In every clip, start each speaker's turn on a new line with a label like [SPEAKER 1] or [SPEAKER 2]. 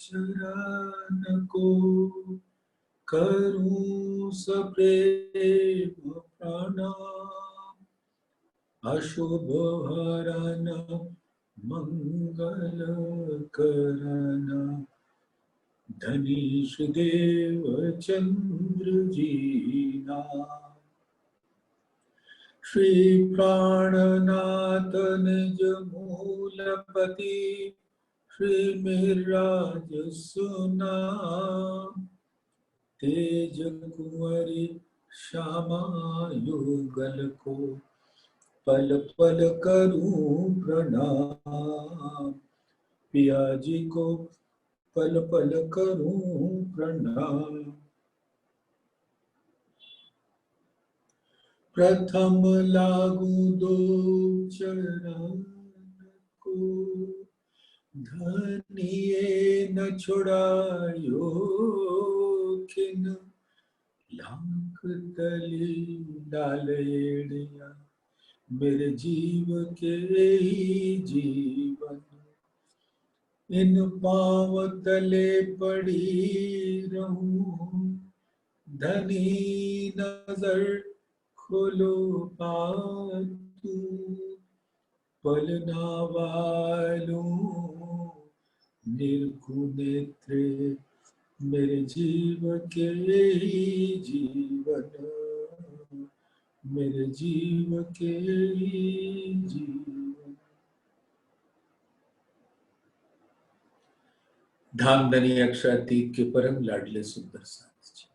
[SPEAKER 1] चरण को करूं सप्रेम प्रणाम। अशुभ हरन मंगल करन धनीश देव चंद्र जी नाम। श्री प्राणनाथ निज मूलपति श्री मिराज सुनाम। तेज कुंवरी श्यामा युगल को पल पल करूं प्रणाम। पिया जी को पल पल करूं प्रणाम। प्रथम लागू दो चरण को धनिये न छुड़ायो खिन। लाख तली डालेड़िया मेरे जीव के ही जीवन। इन पांव तले पड़ी रहूं धनी नजर खोलो पातू। पलना वालों निर्खु नेत्रे मेरे जीव के ही जीवन। मेरे जीव के ही जीवन। धामधनी अक्षरातीत के परम लाडले सुंदर साथ जी,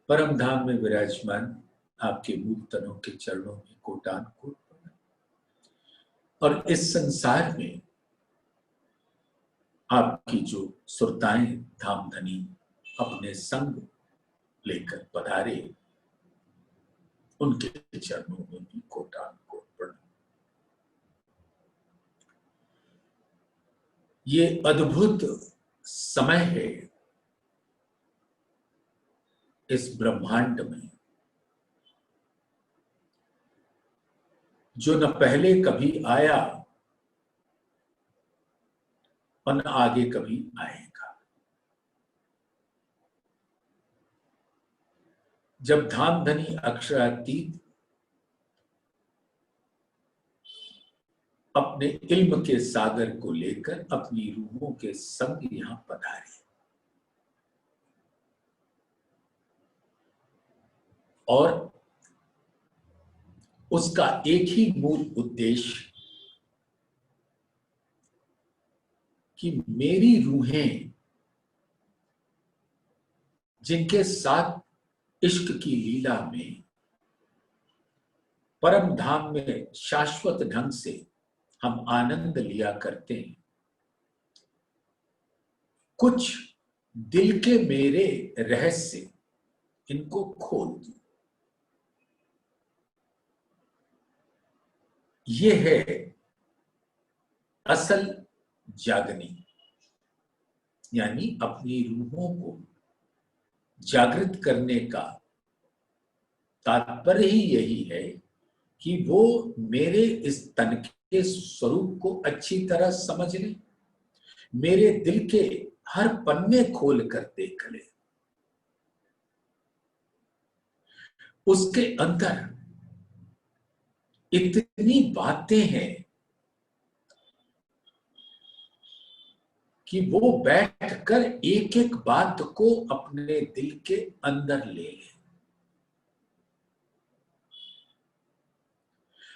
[SPEAKER 1] परम धाम में विराजमान आपके मूल तनों के चरणों में कोटान कोट प्रणाम। और इस संसार में आपकी जो सुरताएं धामधनी अपने संग लेकर पधारे, उनके चरणों में भी कोटान कोट प्रणाम। ये अद्भुत समय है इस ब्रह्मांड में, जो न पहले कभी आया और न आगे कभी आएगा। जब धामधनी अक्षरातीत अपने इल्म के सागर को लेकर अपनी रूहों के संग यहां पधारे, और उसका एक ही मूल उद्देश्य कि मेरी रूहें जिनके साथ इश्क की लीला में परम धाम में शाश्वत ढंग से हम आनंद लिया करते हैं, कुछ दिल के मेरे रहस्य इनको खोल दूं। ये है असल जागनी, यानी अपनी रूहों को जागृत करने का तात्पर्य ही यही है कि वो मेरे इस तन के स्वरूप को अच्छी तरह समझ ले, मेरे दिल के हर पन्ने खोल कर देख ले, उसके अंदर इतनी बातें हैं कि वो बैठकर एक एक बात को अपने दिल के अंदर ले ले।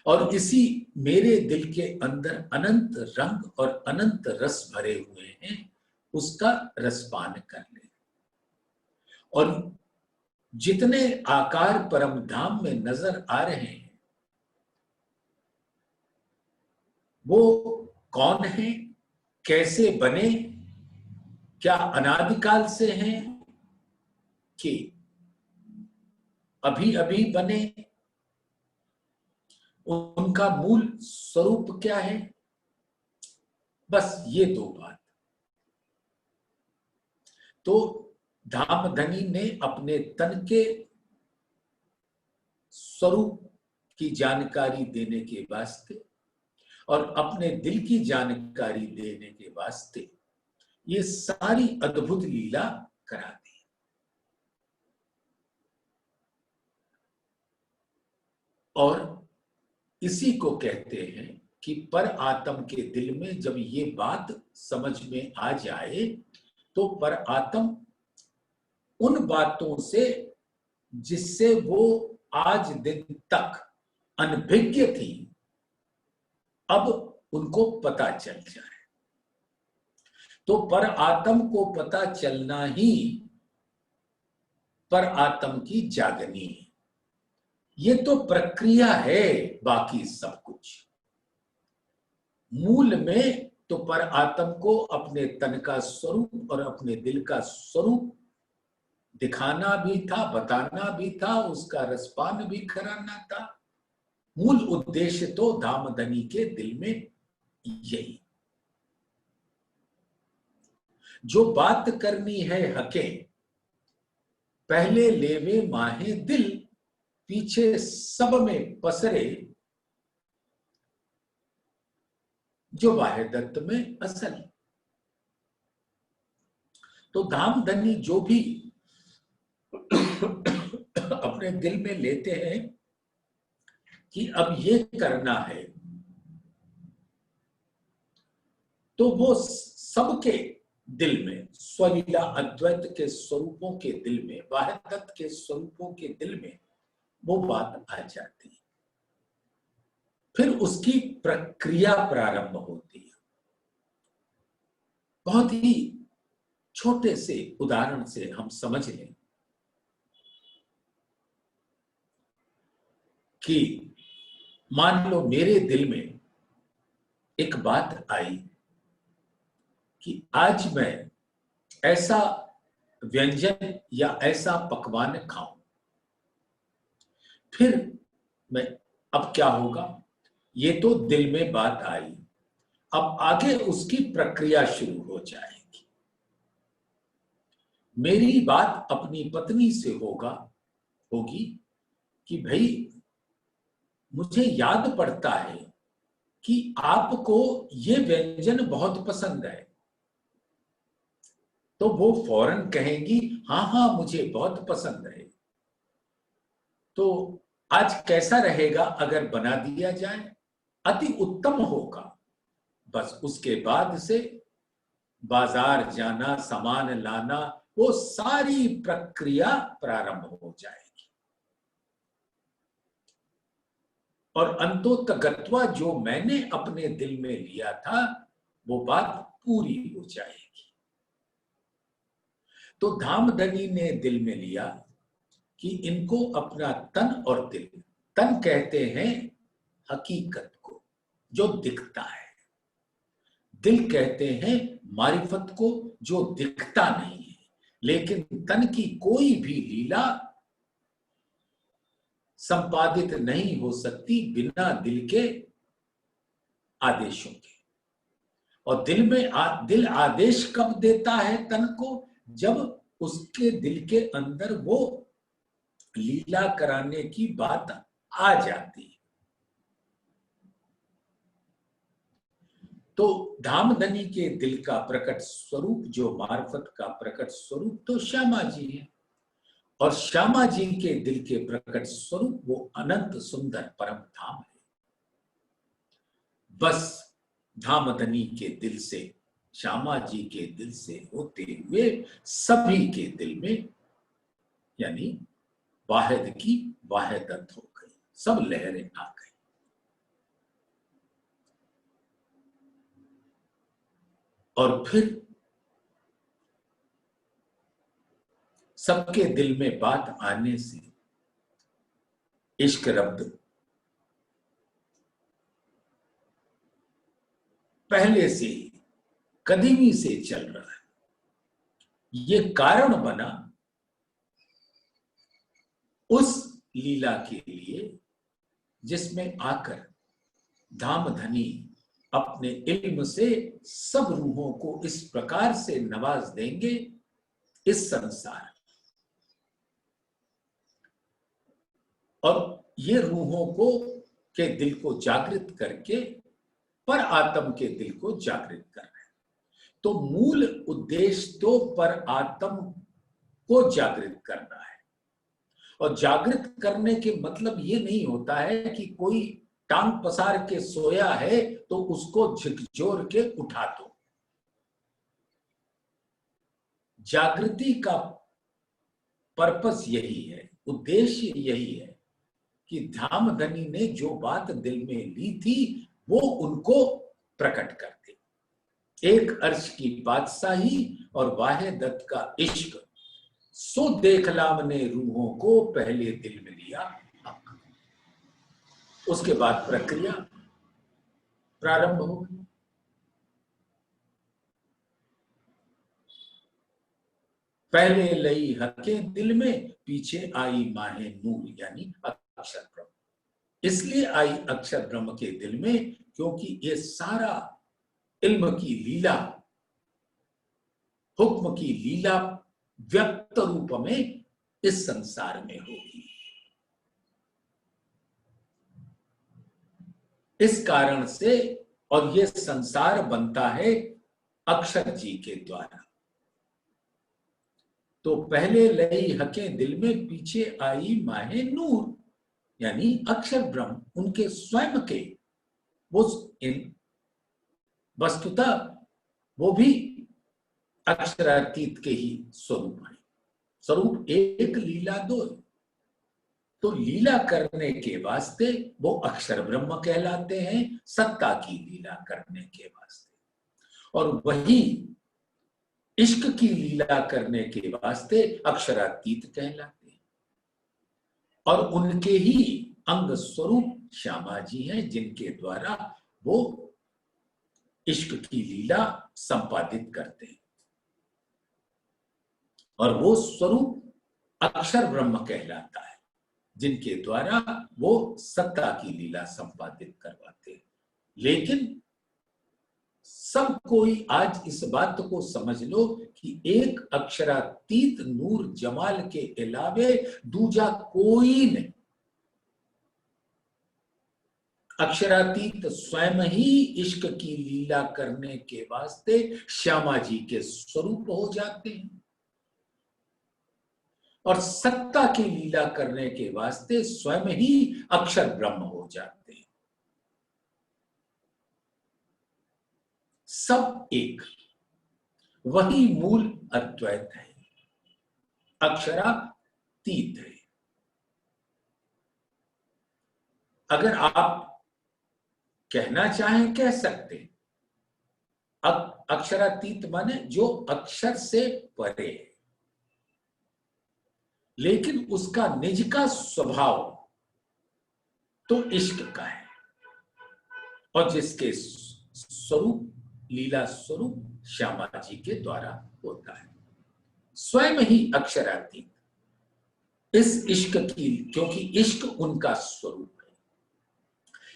[SPEAKER 1] और इसी मेरे दिल के अंदर अनंत रंग और अनंत रस भरे हुए हैं, उसका रसपान कर ले। और जितने आकार परम धाम में नजर आ रहे हैं, वो कौन है, कैसे बने, क्या अनादिकाल से हैं कि अभी अभी बने, उनका मूल स्वरूप क्या है, बस ये दो बात। तो धामधनी ने अपने तन के स्वरूप की जानकारी देने के वास्ते और अपने दिल की जानकारी देने के वास्ते ये सारी अद्भुत लीला करा दी। और इसी को कहते हैं कि पर आत्म के दिल में जब ये बात समझ में आ जाए तो पर आत्म उन बातों से जिससे वो आज दिन तक अनभिज्ञ थी, अब उनको पता चल जाए। तो पर आत्म को पता चलना ही पर आत्म की जागनी है। ये तो प्रक्रिया है, बाकी सब कुछ मूल में तो पर आत्म को अपने तन का स्वरूप और अपने दिल का स्वरूप दिखाना भी था, बताना भी था, उसका रसपान भी कराना था। मूल उद्देश्य तो धामधनी के दिल में यही। जो बात करनी है हके, पहले लेवे माहे दिल, पीछे सब में पसरे जो वाहिदत में असल। तो धामधनी जो भी अपने दिल में लेते हैं कि अब ये करना है, तो वो सबके दिल में, स्वलीला अद्वैत के स्वरूपों के दिल में, वाहिदत के स्वरूपों के दिल में वो बात आ जाती है। फिर उसकी प्रक्रिया प्रारंभ होती है। बहुत ही छोटे से उदाहरण से हम समझ लें कि मान लो मेरे दिल में एक बात आई कि आज मैं ऐसा व्यंजन या ऐसा पकवान खाऊं। फिर मैं, अब क्या होगा, ये तो दिल में बात आई, अब आगे उसकी प्रक्रिया शुरू हो जाएगी। मेरी बात अपनी पत्नी से होगी कि भाई मुझे याद पड़ता है कि आपको ये व्यंजन बहुत पसंद है। तो वो फौरन कहेंगी हाँ हाँ मुझे बहुत पसंद है, तो आज कैसा रहेगा अगर बना दिया जाए? अति उत्तम होगा। बस उसके बाद से बाजार जाना, सामान लाना, वो सारी प्रक्रिया प्रारंभ हो जाएगी और अंतोतगत्वा जो मैंने अपने दिल में लिया था वो बात पूरी हो जाएगी। तो धामधनी ने दिल में लिया कि इनको अपना तन और दिल, तन कहते हैं हकीकत को जो दिखता है, दिल कहते हैं मारिफत को जो दिखता नहीं है। लेकिन तन की कोई भी लीला संपादित नहीं हो सकती बिना दिल के आदेशों के। और दिल आदेश कब देता है तन को? जब उसके दिल के अंदर वो लीला कराने की बात आ जाती है। तो धामधनी के दिल का प्रकट स्वरूप, जो मार्फत का प्रकट स्वरूप तो श्यामा जी है, और श्यामा जी के दिल के प्रकट स्वरूप वो अनंत सुंदर परम धाम है। बस धामधनी के दिल से, श्यामा जी के दिल से होते हुए सभी के दिल में, यानी वाहिद की वाहिदत हो गई, सब लहरें आ गई। और फिर सबके दिल में बात आने से इश्क रब्द पहले से ही कदीमी से चल रहा है। ये कारण बना उस लीला के लिए जिसमें आकर धामधनी अपने इल्म से सब रूहों को इस प्रकार से नवाज देंगे, इस संसार, और ये रूहों को के दिल को जागृत करके पर आत्म के दिल को जागृत कर रहे हैं। तो मूल उद्देश्य तो पर आत्म को जागृत करना है। और जागृत करने के मतलब ये नहीं होता है कि कोई टांग पसार के सोया है तो उसको झकझोर के उठा दो। जागृति का पर्पस यही है, उद्देश्य यही है कि धामधनी ने जो बात दिल में ली थी वो उनको प्रकट कर दे। एक अर्श की बादशाही और वाहे दत्त का इश्क, सो देख लाम ने रूहों को पहले दिल में लिया। उसके बाद प्रक्रिया प्रारंभ हो गई। पहले लई हके दिल में, पीछे आई माहे नूर यानी अक्षर ब्रह्म। इसलिए आई अक्षर ब्रह्म के दिल में क्योंकि ये सारा इल्म की लीला, हुक्म की लीला व्यक्त रूप में इस संसार में होगी। इस कारण से, और ये संसार बनता है अक्षर जी के द्वारा। तो पहले लई हके दिल में, पीछे आई माहे नूर यानी अक्षर ब्रह्म उनके स्वयं के, वो वस्तुतः वो भी अक्षरातीत के ही स्वरूप है। स्वरूप एक लीला दो, तो लीला करने के वास्ते वो अक्षर ब्रह्म कहलाते हैं, सत्ता की लीला करने के वास्ते। और वही इश्क की लीला करने के वास्ते अक्षरातीत कहलाते हैं। और उनके ही अंग स्वरूप श्यामा जी हैं, जिनके द्वारा वो इश्क की लीला संपादित करते हैं। और वो स्वरूप अक्षर ब्रह्म कहलाता है, जिनके द्वारा वो सत्ता की लीला संपादित करवाते हैं। लेकिन सब कोई आज इस बात को समझ लो कि एक अक्षरातीत नूर जमाल के अलावे दूजा कोई नहीं। अक्षरातीत स्वयं ही इश्क की लीला करने के वास्ते श्यामा जी के स्वरूप हो जाते हैं, और सत्ता की लीला करने के वास्ते स्वयं ही अक्षर ब्रह्म हो जाते हैं। सब एक, वही मूल अद्वैत है, अक्षरातीत है। अगर आप कहना चाहें कह सकते, अक्षरातीत माने जो अक्षर से परे है, लेकिन उसका निज का स्वभाव तो इश्क का है, और जिसके स्वरूप लीला स्वरूप श्यामा जी के द्वारा होता है। स्वयं ही अक्षरातीत इस इश्क की, क्योंकि इश्क उनका स्वरूप है,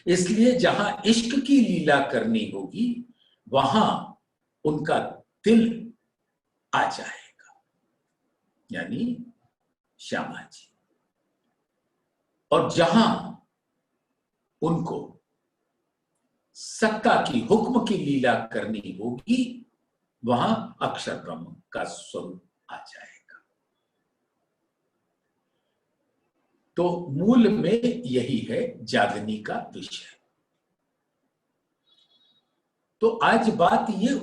[SPEAKER 1] इसलिए जहां इश्क की लीला करनी होगी वहां उनका दिल आ जाएगा, यानी श्यामा जी। और जहां उनको सत्ता की, हुक्म की लीला करनी होगी वहां अक्षर ब्रह्म का स्वरूप आ जाएगा। तो मूल में यही है जागनी का विषय। तो आज बात ये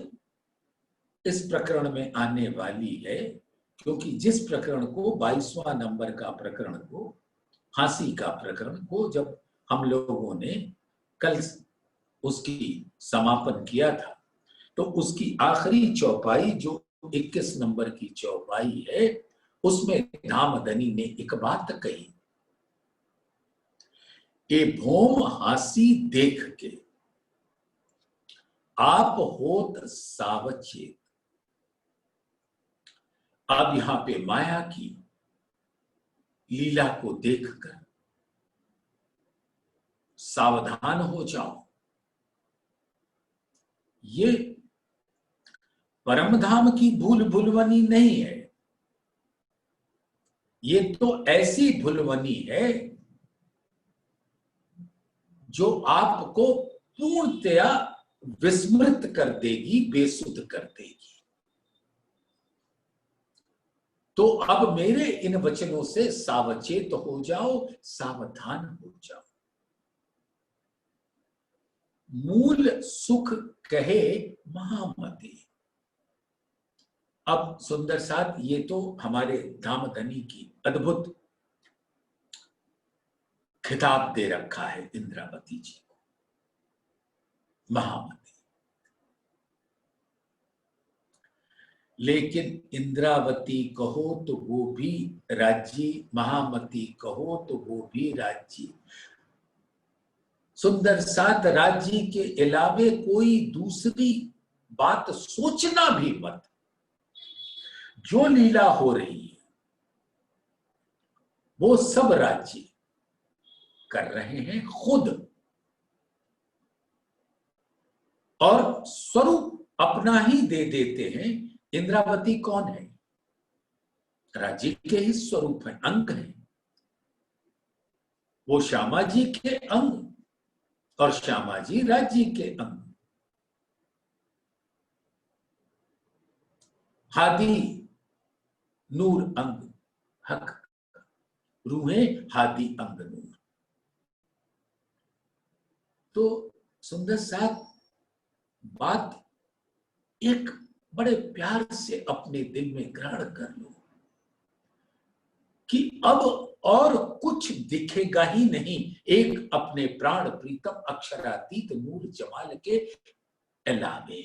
[SPEAKER 1] इस प्रकरण में आने वाली है, क्योंकि जिस प्रकरण को 22वां नंबर का प्रकरण को, फांसी का प्रकरण को जब हम लोगों ने कल उसकी समापन किया था, तो उसकी आखिरी चौपाई जो 21 नंबर की चौपाई है, उसमें धामधनी ने एक बात कही, ए भोम हासी देख के आप होत सावचेत। अब यहां पे माया की लीला को देखकर सावधान हो जाओ। ये परमधाम की भूल भुलवनी नहीं है, ये तो ऐसी भुलवनी है जो आपको पूर्णतया विस्मृत कर देगी, बेसुध कर देगी। तो अब मेरे इन वचनों से सावचेत हो जाओ, सावधान हो जाओ। मूल सुख कहे महामति। अब सुंदर साथ, ये तो हमारे धामधनी की अद्भुत खिताब दे रखा है इंद्रावती जी को, महामति। लेकिन इंद्रावती कहो तो वो भी राज्य, महामती कहो तो वो भी राज्य। सुंदर साथ, राज्य के अलावे कोई दूसरी बात सोचना भी मत। जो लीला हो रही है वो सब राज्य कर रहे हैं खुद, और स्वरूप अपना ही दे देते हैं। इंद्रावती कौन है? राज्य के ही स्वरूप है, अंग है। वो श्यामा जी के अंग और श्यामा जी राज्य के अंग। हादी नूर अंग हक, रूहे हादी अंग नूर। तो सुंदर साथ बात एक बड़े प्यार से अपने दिल में ग्रहण कर लो कि अब और कुछ दिखेगा ही नहीं, एक अपने प्राण प्रीतम अक्षरातीत नूर जमाल के अलावे।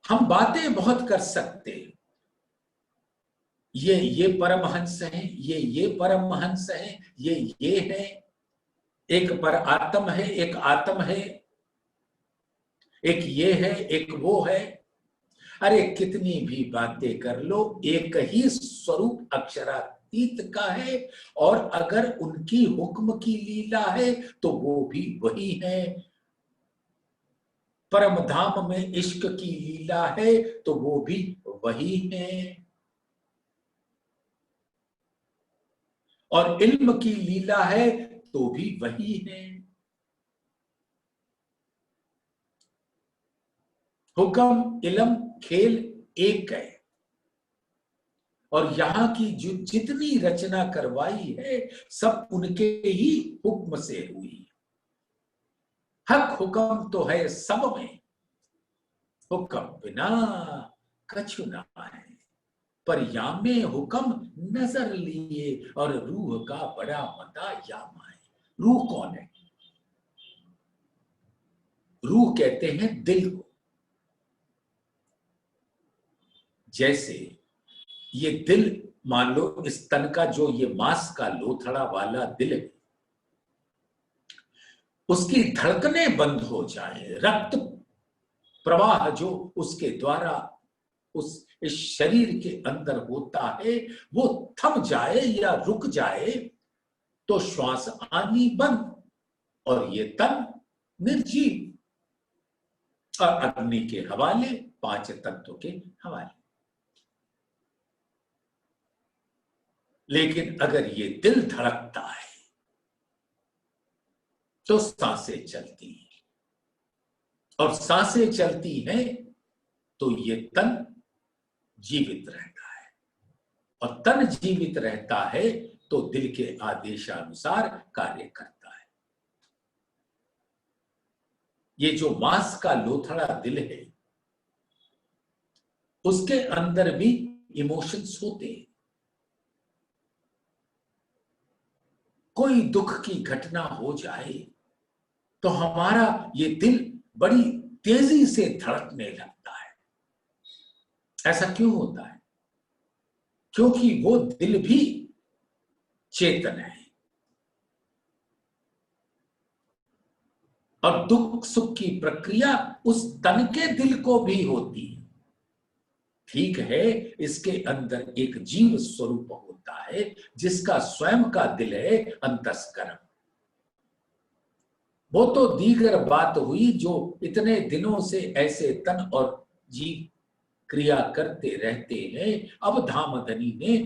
[SPEAKER 1] हम बातें बहुत कर सकते, ये परमहंस हैं, ये परमहंस हैं, ये है, एक पर आत्म है, एक आत्म है, एक ये है, एक वो है। अरे कितनी भी बातें कर लो, एक ही स्वरूप अक्षरातीत का है। और अगर उनकी हुक्म की लीला है तो वो भी वही है। परम धाम में इश्क की लीला है तो वो भी वही है। और इल्म की लीला है तो भी वही है। हुक्म इल्म खेल एक है। और यहां की जो जितनी रचना करवाई है सब उनके ही हुक्म से हुई। हक हुक्म तो है सब में, हुक्म बिना कछु ना है। पर यामे हुक्म नजर लिए, और रूह का बड़ा मता यामा है। रूह कौन है? रूह कहते हैं दिल को। जैसे ये दिल, मान लो इस तन का जो ये मांस का लोथड़ा वाला दिल है, उसकी धड़कनें बंद हो जाए, रक्त प्रवाह जो उसके द्वारा उस इस शरीर के अंदर होता है वो थम जाए या रुक जाए तो श्वास आनी बंद, और ये तन निर्जीव और अग्नि के हवाले, पांच तत्वों के हवाले। लेकिन अगर ये दिल धड़कता है तो सांसें चलती हैं, और सांसें चलती हैं तो ये तन जीवित रहता है, और तन जीवित रहता है तो दिल के आदेशानुसार कार्य करता है। ये जो मांस का लोथड़ा दिल है उसके अंदर भी इमोशंस होते हैं। कोई दुख की घटना हो जाए तो हमारा ये दिल बड़ी तेजी से धड़कने लगता है। ऐसा क्यों होता है? क्योंकि वो दिल भी चेतन है, और दुख सुख की प्रक्रिया उस तन के दिल को भी होती है। ठीक है, इसके अंदर एक जीव स्वरूप होता है जिसका स्वयं का दिल है अंतस्करण। वो तो दीगर बात हुई जो इतने दिनों से ऐसे तन और जीव क्रिया करते रहते हैं। अब धामधनी ने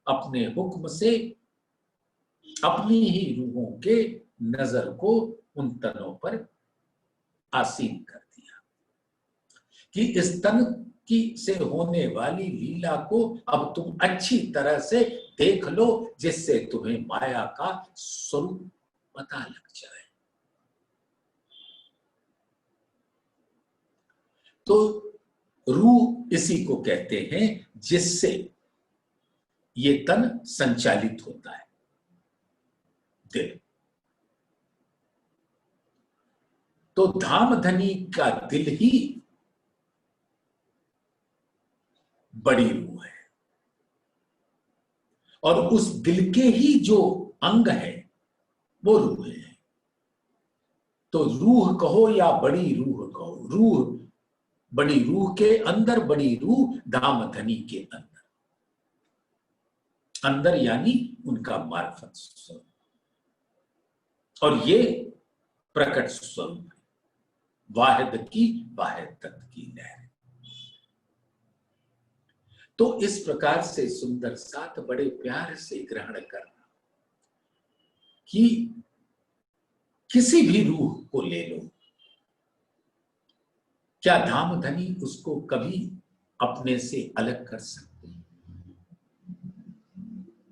[SPEAKER 1] अपने हुक्म से अपनी ही रूहों के नजर को उन तनों पर आसीन कर दिया कि इस तन की से होने वाली लीला को अब तुम अच्छी तरह से देख लो, जिससे तुम्हें माया का स्वरूप पता लग जाए। तो रूह इसी को कहते हैं जिससे ये तन संचालित होता है, दिल। तो धामधनी का दिल ही बड़ी रूह है, और उस दिल के ही जो अंग है वो रूह है। तो रूह कहो या बड़ी रूह कहो, रूह, बड़ी रूह के अंदर बड़ी रूह धामधनी के अंदर, अंदर यानी उनका मार्फत स्वरूप, और ये प्रकट स्वरूप है, वाहिद की वाहिद तत्व की लहर। तो इस प्रकार से सुंदर साथ बड़े प्यार से ग्रहण करना कि किसी भी रूह को ले लो, क्या धामधनी उसको कभी अपने से अलग कर सकते?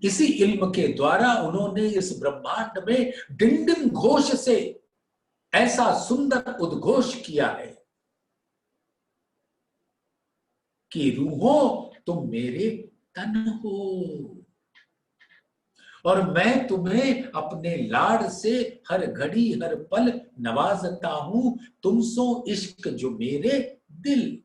[SPEAKER 1] इसी इल्म के द्वारा उन्होंने इस ब्रह्मांड में डिन डिन घोष से ऐसा सुंदर उद्घोष किया है कि रूहों तुम मेरे तन हो, और मैं तुम्हें अपने लाड से हर घड़ी हर पल नवाजता हूं, तुम सो इश्क जो मेरे दिल।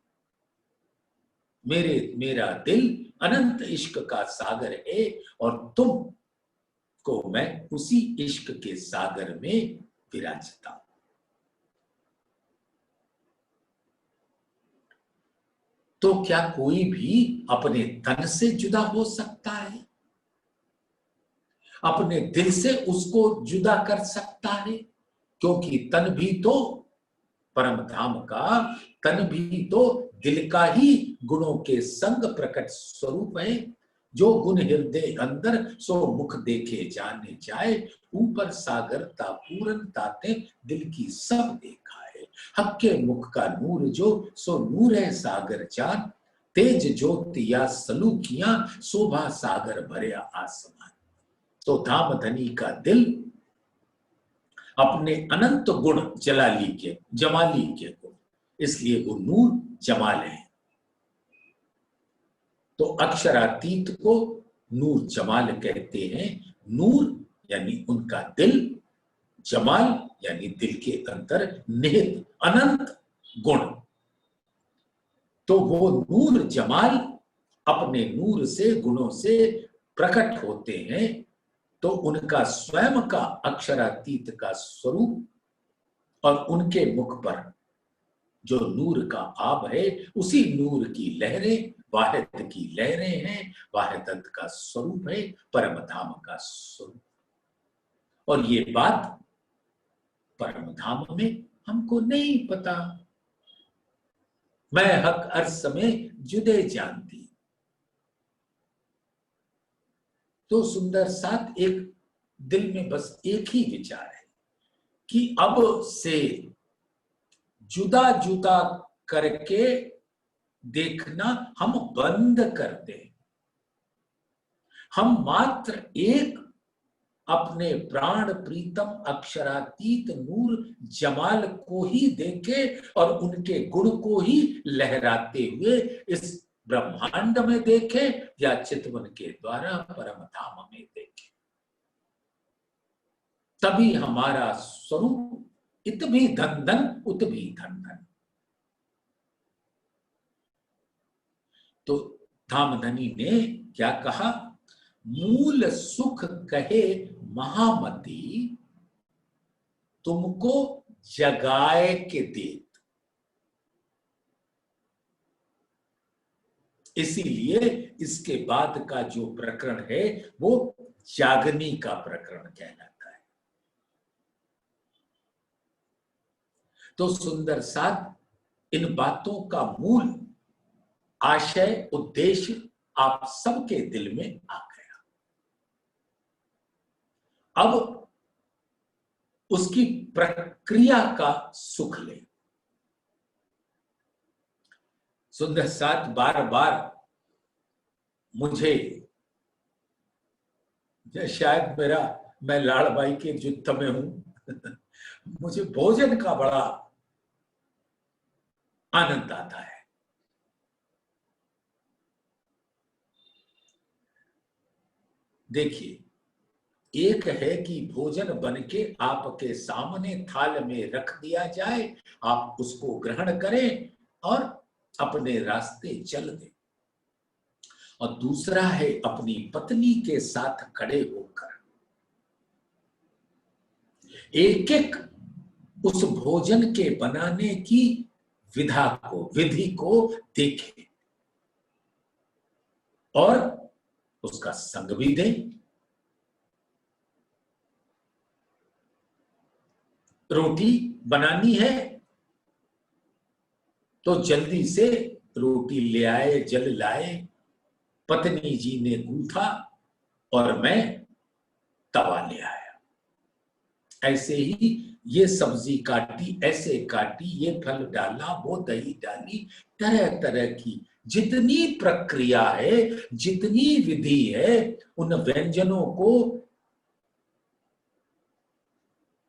[SPEAKER 1] मेरा दिल अनंत इश्क का सागर है, और तुम को मैं उसी इश्क के सागर में विराजता हूं। तो क्या कोई भी अपने तन से जुदा हो सकता है? अपने दिल से उसको जुदा कर सकता है? क्योंकि तन भी तो परम धाम का, तन भी तो दिल का ही गुणों के संग प्रकट स्वरूप है। जो गुण हृदय अंदर सो मुख देखे जाने जाए, ऊपर सागरता पूरन ताते दिल की सब देखा है। हक के मुख का नूर जो सो नूर है सागर चान, तेज ज्योति या सलूकियां शोभा सागर भरे आसमान। तो धामधनी का दिल अपने अनंत गुण जलाली के जमाली के गुण, इसलिए वो नूर जमाल है। तो अक्षरातीत को नूर जमाल कहते हैं। नूर यानी उनका दिल, जमाल यानी दिल के अंदर निहित अनंत गुण। तो वो नूर जमाल अपने नूर से, गुणों से प्रकट होते हैं। तो उनका स्वयं का अक्षरातीत का स्वरूप और उनके मुख पर जो नूर का आब है, उसी नूर की लहरें वाहिद की लहरें हैं, वाहिदत का स्वरूप है, परम धाम का स्वरूप। और ये बात परम धाम में हमको नहीं पता। मैं हक अर्स में जुदे जानती। तो सुंदर साथ एक दिल में बस एक ही विचार है कि अब से जुदा जुदा करके देखना हम बंद कर दें। हम मात्र एक अपने प्राण प्रीतम अक्षरातीत नूर जमाल को ही देखें, और उनके गुण को ही लहराते हुए इस ब्रह्मांड में देखें, या चितवन के द्वारा परम धाम में देखें। तभी हमारा स्वरूप इत भी धन धन उत भी धन धन। तो धामधनी ने क्या कहा? मूल सुख कहे महामती, तुमको जगाए के देत। इसीलिए इसके बाद का जो प्रकरण है वो जागनी का प्रकरण कहलाता है। तो सुंदर साथ इन बातों का मूल आशय, उद्देश्य आप सबके दिल में आ गया। अब उसकी प्रक्रिया का सुख ले। सुंदर साथ बार बार मुझे, शायद मैं लाड़बाई के युद्ध में हूं मुझे भोजन का बड़ा आनंद आता है। देखिए, एक है कि भोजन बनके आपके सामने थाल में रख दिया जाए, आप उसको ग्रहण करें और अपने रास्ते चल दें, और दूसरा है अपनी पत्नी के साथ खड़े होकर एक एक उस भोजन के बनाने की विधि को देखें और उसका संग भी दें। रोटी बनानी है तो जल्दी से रोटी ले आए, जल लाए, पत्नी जी ने गूंथा और मैं तवा ले आया। ऐसे ही ये सब्जी काटी, ऐसे काटी, ये फल डाला, वो दही डाली, तरह तरह की जितनी प्रक्रिया है, जितनी विधि है, उन व्यंजनों को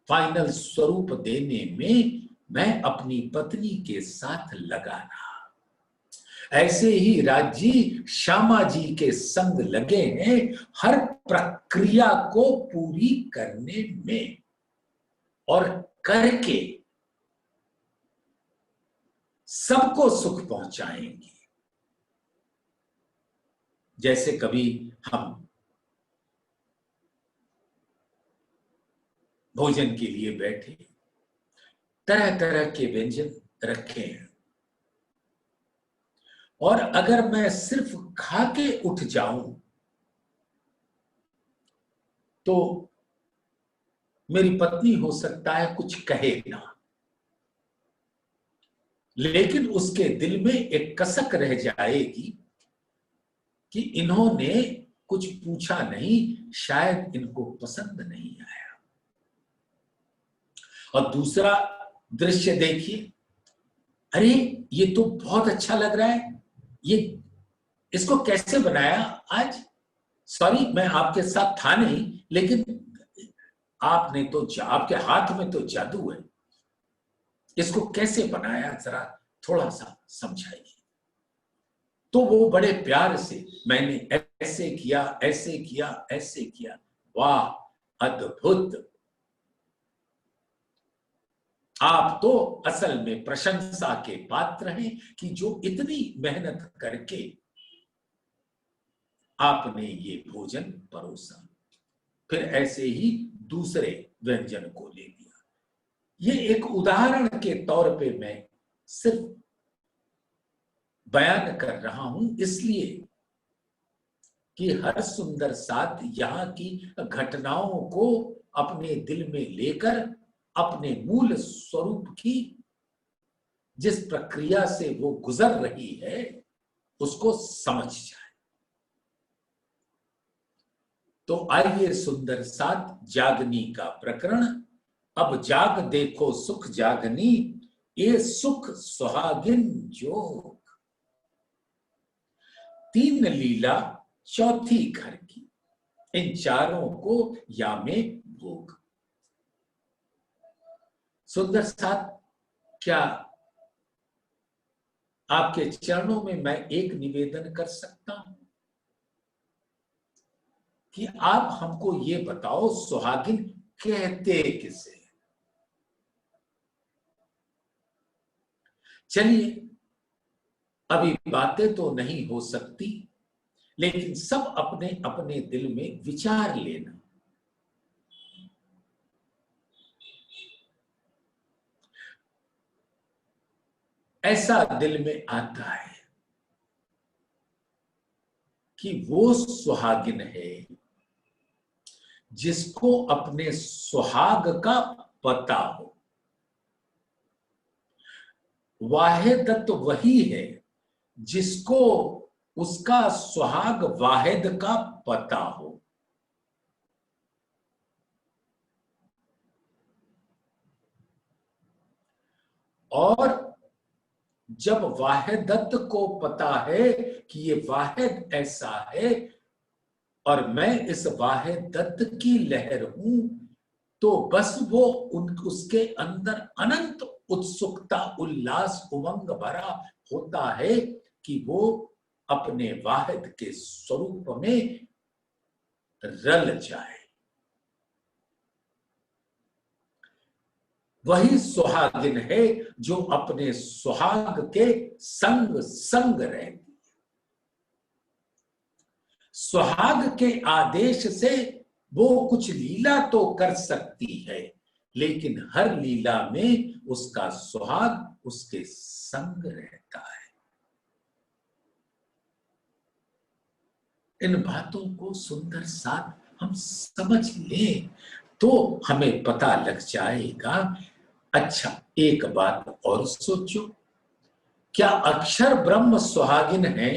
[SPEAKER 1] फाइनल स्वरूप देने में मैं अपनी पत्नी के साथ लगा रहा। ऐसे ही राज जी श्यामा जी के संग लगे हैं हर प्रक्रिया को पूरी करने में, और करके सबको सुख पहुंचाएंगे। जैसे कभी हम भोजन के लिए बैठे, तरह तरह के व्यंजन रखे हैं, और अगर मैं सिर्फ खा के उठ जाऊं तो मेरी पत्नी हो सकता है कुछ कहे ना, लेकिन उसके दिल में एक कसक रह जाएगी कि इन्होंने कुछ पूछा नहीं, शायद इनको पसंद नहीं आया। और दूसरा दृश्य देखिए, अरे ये तो बहुत अच्छा लग रहा है, ये इसको कैसे बनाया आज? सॉरी, मैं आपके साथ था नहीं, लेकिन आपने तो, आपके हाथ में तो जादू है, इसको कैसे बनाया, जरा थोड़ा सा समझाइए। तो वो बड़े प्यार से, मैंने ऐसे किया, ऐसे किया, ऐसे किया, वाह अद्भुत, आप तो असल में प्रशंसा के पात्र हैं कि जो इतनी मेहनत करके आपने ये भोजन परोसा। फिर ऐसे ही दूसरे व्यंजन को ले लिया। ये एक उदाहरण के तौर पे मैं सिर्फ बयान कर रहा हूं, इसलिए कि हर सुंदर साथ यहाँ की घटनाओं को अपने दिल में लेकर अपने मूल स्वरूप की जिस प्रक्रिया से वो गुजर रही है उसको समझ जाए। तो आइए सुंदर साथ जागनी का प्रकरण। अब जाग देखो सुख जागनी, ये सुख सुहागिन जोग। तीन लीला चौथी घर की, इन चारों को या में भोग। सुंदर साथ, क्या आपके चरणों में मैं एक निवेदन कर सकता हूं कि आप हमको ये बताओ, सुहागिन कहते किसे? चलिए, अभी बातें तो नहीं हो सकती, लेकिन सब अपने अपने दिल में विचार लेना। ऐसा दिल में आता है कि वो सुहागिन है जिसको अपने सुहाग का पता हो। वाहिद तो वही है जिसको उसका सुहाग वाहिद का पता हो। और जब वाहिदत को पता है कि ये वाहिद ऐसा है और मैं इस वाहिदत की लहर हूं, तो बस वो उसके अंदर अनंत उत्सुकता, उल्लास, उमंग भरा होता है कि वो अपने वाहिद के स्वरूप में रल जाए। वही सुहागिन है जो अपने सुहाग के संग संग रहती है। सुहाग के आदेश से वो कुछ लीला तो कर सकती है, लेकिन हर लीला में उसका सुहाग उसके संग रहता है। इन बातों को सुंदर साथ हम समझ लें तो हमें पता लग जाएगा। अच्छा, एक बात और सोचो, क्या अक्षर ब्रह्म सुहागिन है?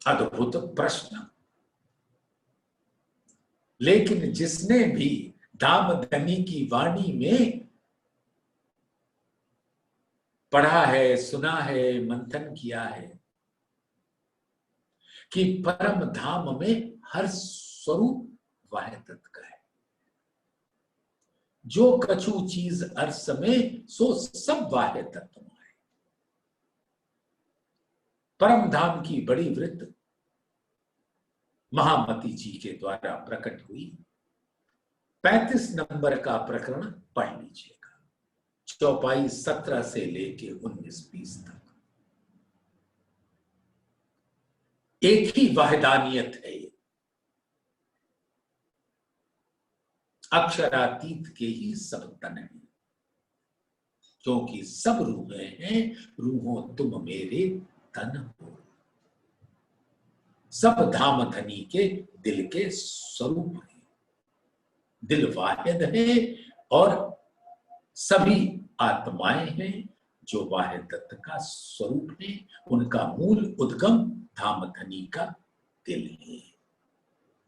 [SPEAKER 1] अद्भुत प्रश्न। लेकिन जिसने भी धामधनी की वाणी में पढ़ा है, सुना है, मंथन किया है कि परम धाम में हर स्वरूप वाहिदत का है, जो कछु चीज अर्स में सो सब वाहिदत है। परम धाम की बड़ी वृत्त महामती जी के द्वारा प्रकट हुई। 35 नंबर का प्रकरण पढ़ लीजिएगा, चौपाई 17 से लेके 19-20 तक। एक ही वाहिदानियत है ये, अक्षरातीत के ही सब तन है, क्योंकि सब रूहें हैं, रूहों तुम मेरे तन हो। सब धाम धनी के दिल के स्वरूप है, दिल वाहिद है और सभी आत्माएं हैं जो वाहिदत का स्वरूप है। उनका मूल उद्गम धाम धनी का दिल है।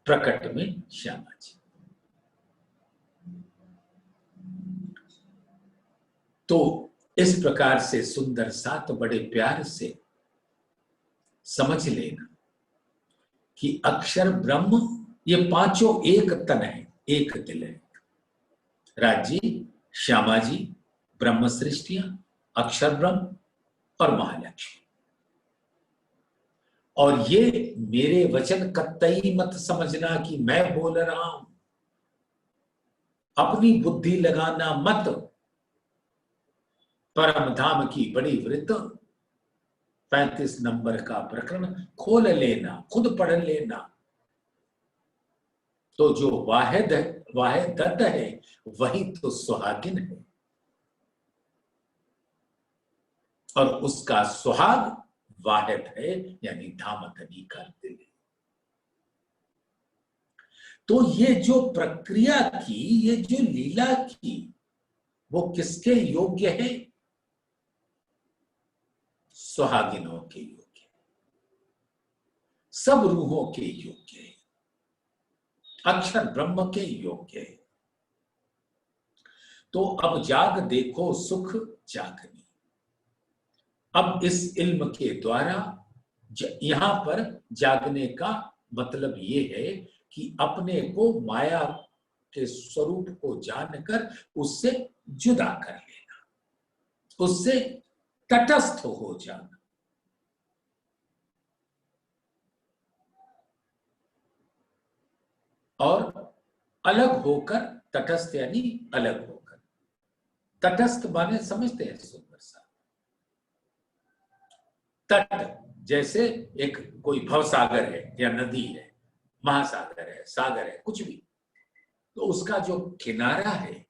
[SPEAKER 1] प्रकट में श्यामा जी। तो इस प्रकार से सुंदर साथ बड़े प्यार से समझ लेना कि अक्षर ब्रह्म ये पांचों एक तन है, एक दिल है। राजी, श्यामा जी, ब्रह्म सृष्टियां, अक्षर ब्रह्म और महालक्ष्मी। और ये मेरे वचन कतई मत समझना कि मैं बोल रहा हूं, अपनी बुद्धि लगाना मत। परम धाम की बड़ी वृत्त 35 नंबर का प्रकरण खोल लेना, खुद पढ़ लेना। तो जो वाहिदत है वही तो सुहागिन है, और उसका सुहाग वाहिद है, यानी धामधनी का दिल है। तो ये जो प्रक्रिया की, ये जो लीला की, वो किसके योग्य है? सुहागिनों के योग्य, सब रूहों के योग्य है, अक्षर ब्रह्म के योग्य है। तो अब जाग देखो सुख जागनी। अब इस इल्म के द्वारा यहां पर जागने का मतलब ये है कि अपने को माया के स्वरूप को जानकर उससे जुदा कर लेना, उससे तटस्थ हो जाना। और अलग होकर, तटस्थ यानी अलग होकर। तटस्थ माने समझते हैं सुंदर सा? तट जैसे एक कोई भवसागर है या नदी है, महासागर है, सागर है, कुछ भी, तो उसका जो किनारा है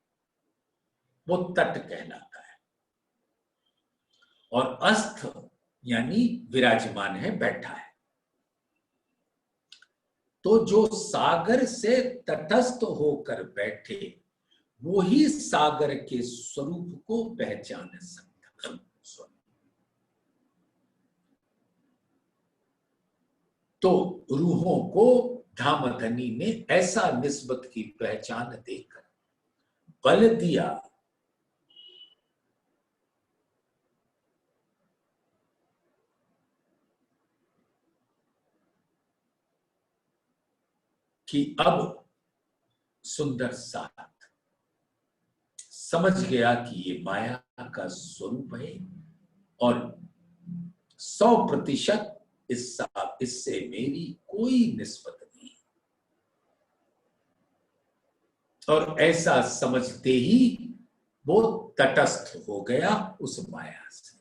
[SPEAKER 1] वो तट कहलाता है। और अस्थ यानी विराजमान है, बैठा है। तो जो सागर से तटस्थ होकर बैठे, वो ही सागर के स्वरूप को पहचान सकता है। तो रूहों को धामधनी ने ऐसा निस्बत की पहचान देकर बल दिया कि अब सुंदर साथ समझ गया कि ये माया का स्वरूप है और 100% इससे मेरी कोई निस्बत नहीं। और ऐसा समझते ही वो तटस्थ हो गया उस माया से।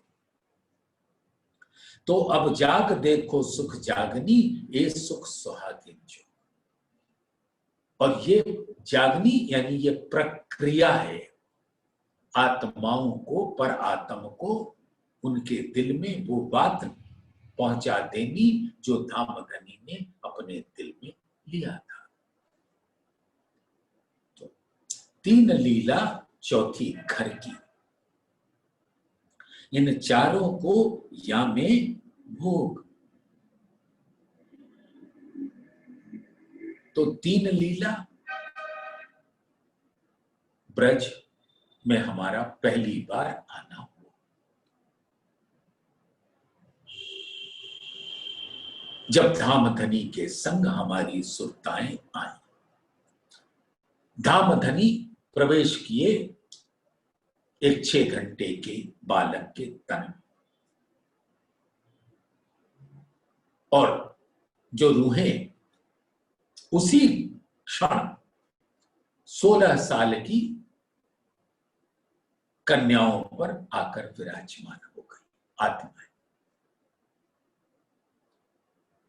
[SPEAKER 1] तो अब जाग देखो सुख जागनी, ये सुख सुहागिन जो। और ये जागनी यानी ये प्रक्रिया है आत्माओं को, पर आत्म को उनके दिल में वो बात पहुंचा देनी जो धामधनी ने अपने दिल में लिया था। तो 3 लीला चौथी घर की, इन चारों को या में भोग। तो 3 लीला ब्रज में हमारा पहली बार आना हुआ। जब धामधनी के संग हमारी सुरताएं आई, धामधनी प्रवेश किए एक 6 घंटे के बालक के तन में, और जो रूहें उसी क्षण 16 साल की कन्याओं पर आकर विराजमान हो गई आत्माएं।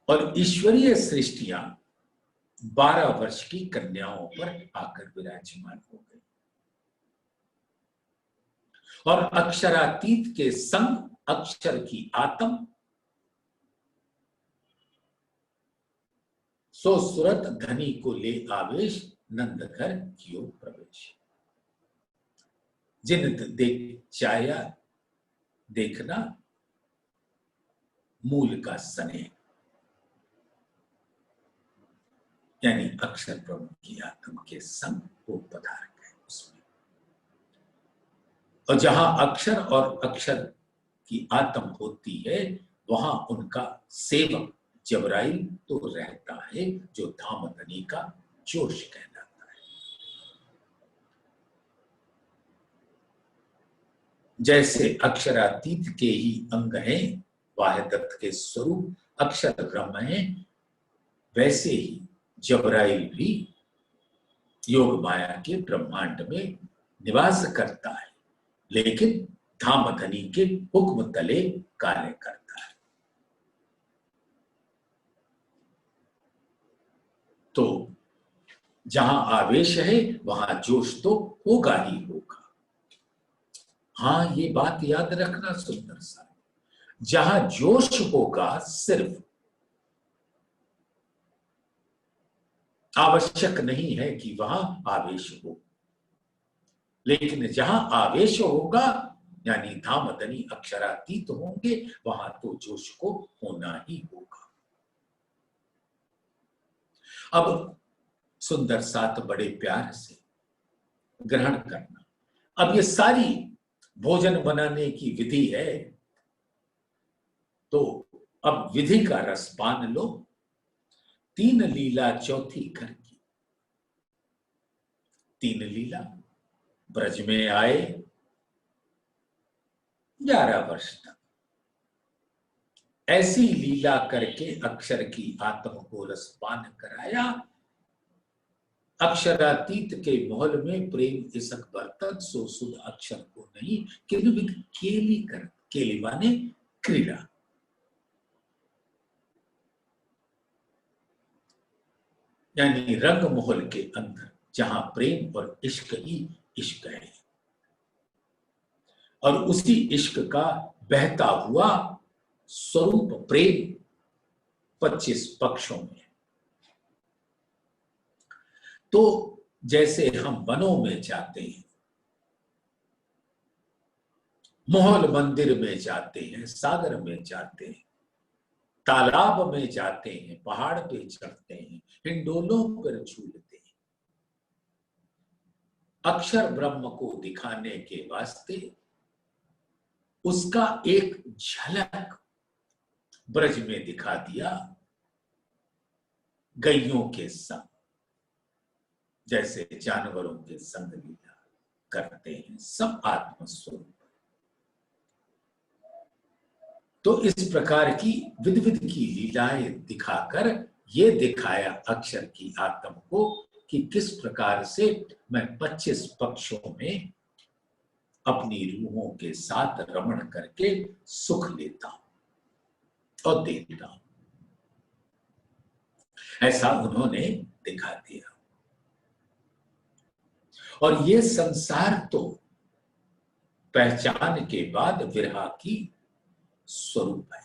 [SPEAKER 1] और ईश्वरीय सृष्टियां 12 वर्ष की कन्याओं पर आकर विराजमान हो गई और अक्षरातीत के संग अक्षर की आत्म सो सुरत धनी को ले आवेश, नंद घर कियो प्रवेश। जिन देख चाया देखना मूल का स्नेह, यानी अक्षर प्रभु की आत्म के संग वो पधार गए उसमें। और जहां अक्षर और अक्षर की आत्म होती है वहां उनका सेवक जबराइल तो रहता है, जो धामधनी का जोश कहलाता है। जैसे अक्षरातीत के ही अंग हैं वाहिदत्त के स्वरूप अक्षर ब्रह्म है, वैसे ही जबराइल भी योग माया के ब्रह्मांड में निवास करता है, लेकिन धामधनी के हुक्म तले कार्य करता है। तो जहां आवेश है वहां जोश तो होगा ही होगा। हाँ, ये बात याद रखना सुंदर सा, जहां जोश होगा सिर्फ आवश्यक नहीं है कि वहां आवेश हो, लेकिन जहां आवेश होगा यानी धामधनी अक्षरातीत होंगे, वहां तो जोश को होना ही होगा। अब सुंदर साथ बड़े प्यार से ग्रहण करना। अब ये सारी भोजन बनाने की विधि है, तो अब विधि का रसपान लो। 3 लीला चौथी घर की। 3 लीला ब्रज में आए 11 वर्ष तक, ऐसी लीला करके अक्षर की आत्म को रसपान कराया। अक्षरातीत के महल में प्रेम इसक बर्तन सो सुध अक्षर को नहीं, किन्वित केली कर, केली माने क्रीड़ा। यानी रंग महल के अंदर जहां प्रेम और इश्क ही इश्क है, और उसी इश्क का बहता हुआ स्वरूप प्रेम 25 पक्षों में। तो जैसे हम वनों में जाते हैं, महल मंदिर में जाते हैं, सागर में जाते हैं, तालाब में जाते हैं, पहाड़ पे चढ़ते हैं, हिंडोलों पर झूलते हैं। अक्षर ब्रह्म को दिखाने के वास्ते उसका एक झलक ब्रज में दिखा दिया, गैयों के संग, जैसे जानवरों के संग लीला करते हैं सब आत्मस्वरूप। तो इस प्रकार की विध विध की लीलाएं दिखाकर ये दिखाया अक्षर की आत्म को कि किस प्रकार से मैं 25 पक्षों में अपनी रूहों के साथ रमण करके सुख लेता हूं और देता हूं। ऐसा उन्होंने दिखा दिया। और ये संसार तो पहचान के बाद विरह की स्वरूप है।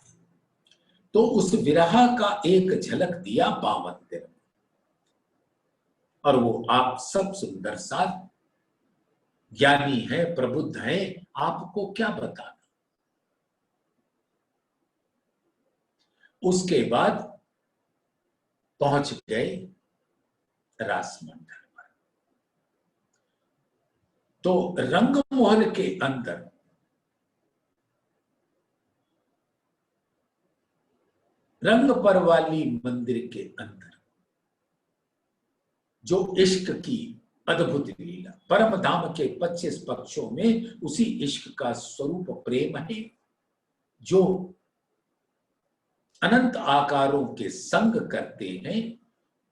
[SPEAKER 1] तो उस विरह का एक झलक दिया 52 दिन में। और वो आप सब सुंदर सा ज्ञानी है, प्रबुद्ध है, आपको क्या बताना। उसके बाद पहुंच गए रासमंडल पर। तो रंगमहल के अंदर रंग परवाली मंदिर के अंदर जो इश्क की अद्भुत लीला, परम धाम के 25 पक्षों में उसी इश्क का स्वरूप प्रेम है, जो अनंत आकारों के संग करते हैं।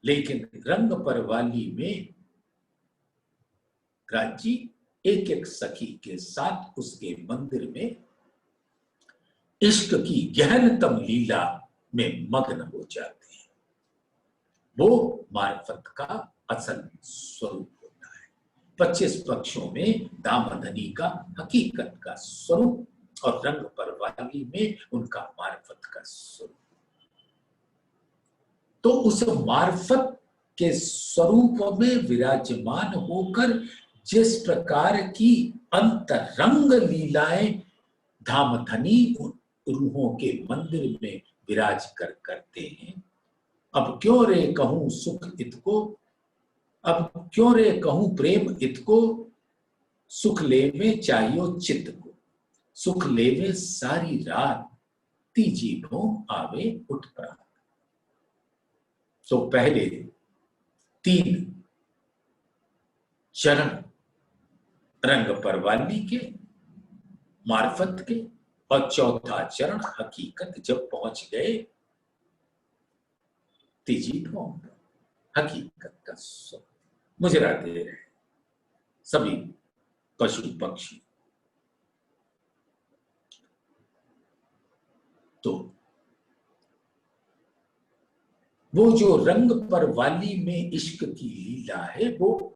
[SPEAKER 1] लेकिन रंग परवाली में राजी एक एक सखी के साथ उसके मंदिर में इश्क की गहनतम लीला में मग्न हो जाते हैं। वो मार्फत का असल स्वरूप होता है। 25 पक्षों में दामधनी का हकीकत का स्वरूप और रंग परवाली में उनका मार्फत का स्वरूप। तो उस मार्फत के स्वरूप में विराजमान होकर जिस प्रकार की अंतरंग लीलाएं धामधनी रूहों के मंदिर में विराज कर करते हैं। अब क्यों रे कहूं सुख इतको, अब क्यों रे कहूं प्रेम इतको, सुख लेवे चाहियो चित्त को, सुख लेवे सारी रात, तीजी भों आवे उठ प्रात। तो पहले 3 चरण रंग परवाली के, मार्फत के, और चौथा चरण हकीकत जब पहुंच गए, तीजी भों हकीकत का स्वरूप मुजरा दे रहे सभी पशु पक्षी। तो वो जो रंग परवाली में इश्क की लीला है, वो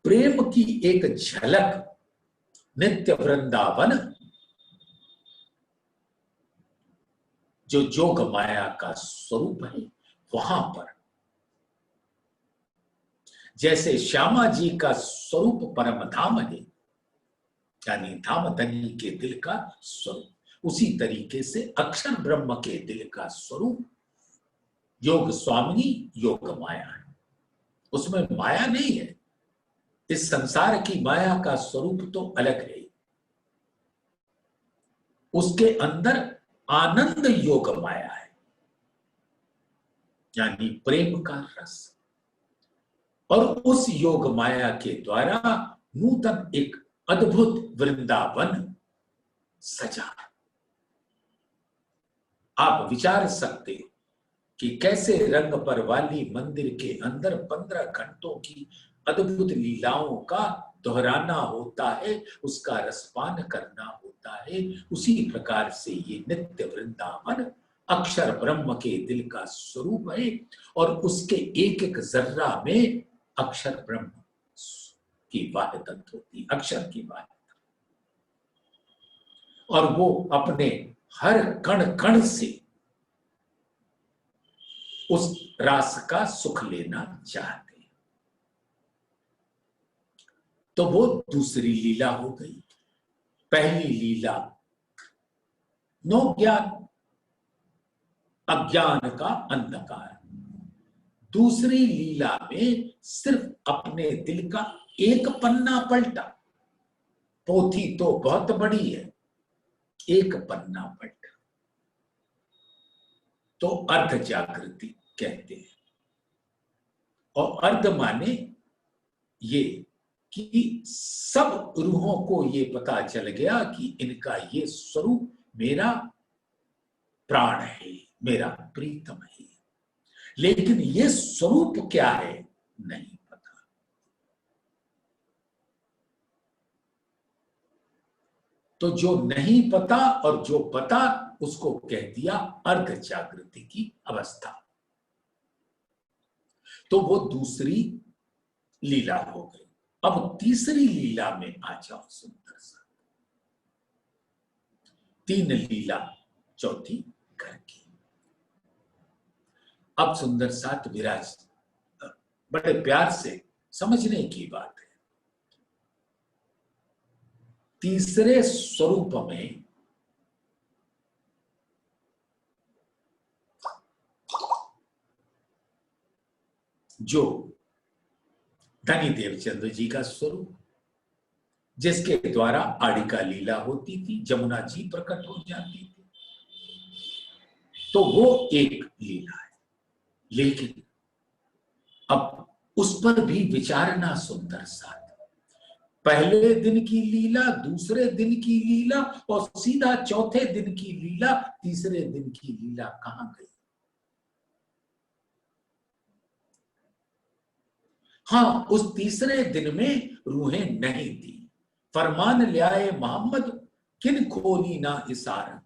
[SPEAKER 1] प्रेम की एक झलक नित्य वृंदावन, जो जोग माया का स्वरूप है, वहां पर जैसे श्यामा जी का स्वरूप परम धाम है, यानी धामधनी के दिल का स्वरूप, उसी तरीके से अक्षर ब्रह्म के दिल का स्वरूप योग स्वामिनी योग माया है। उसमें माया नहीं है। इस संसार की माया का स्वरूप तो अलग है। उसके अंदर आनंद योग माया है, यानी प्रेम का रस। और उस योग माया के द्वारा नूतन एक अद्भुत वृंदावन सजा। आप विचार सकते कि कैसे रंग परवाली मंदिर के अंदर 15 घंटों की अद्भुत लीलाओं का दोहराना होता है, उसका रसपान करना होता है। उसी प्रकार से ये नित्य वृंदावन अक्षर ब्रह्म के दिल का स्वरूप है। और उसके एक एक जर्रा में अक्षर ब्रह्म की वाहिदत होती, अक्षर की वाहिदत। और वो अपने हर कण कण से उस रास का सुख लेना चाहते हैं। तो वो दूसरी लीला हो गई। पहली लीला नो ज्ञान, अज्ञान का अंधकार। दूसरी लीला में सिर्फ अपने दिल का एक पन्ना पलटा, पोथी तो बहुत बड़ी है, एक पन्ना पलटा, तो अर्ध जागृति कहते हैं। और अर्ध माने ये कि सब रूहों को ये पता चल गया कि इनका ये स्वरूप मेरा प्राण है, मेरा प्रीतम है, लेकिन ये स्वरूप क्या है नहीं पता। तो जो नहीं पता और जो पता, उसको कह दिया अर्ध जागृति की अवस्था। तो वो दूसरी लीला हो गई। अब तीसरी लीला में आ जाओ सुंदर सा, तीन लीला चौथी घर की। अब सुंदर साथ विराज, बड़े प्यार से समझने की बात है। तीसरे स्वरूप में जो धनी देवचंद्र जी का स्वरूप, जिसके द्वारा आड़िका लीला होती थी, जमुना जी प्रकट हो जाती थी, तो वो एक लीला है। लेकिन अब उस पर भी विचारना सुंदर साथ। पहले दिन की लीला, दूसरे दिन की लीला और सीधा चौथे दिन की लीला, तीसरे दिन की लीला कहां गई? हाँ, उस तीसरे दिन में रूहें नहीं थी। फरमान ले आए मोहम्मद, किन खोली ना इशारा,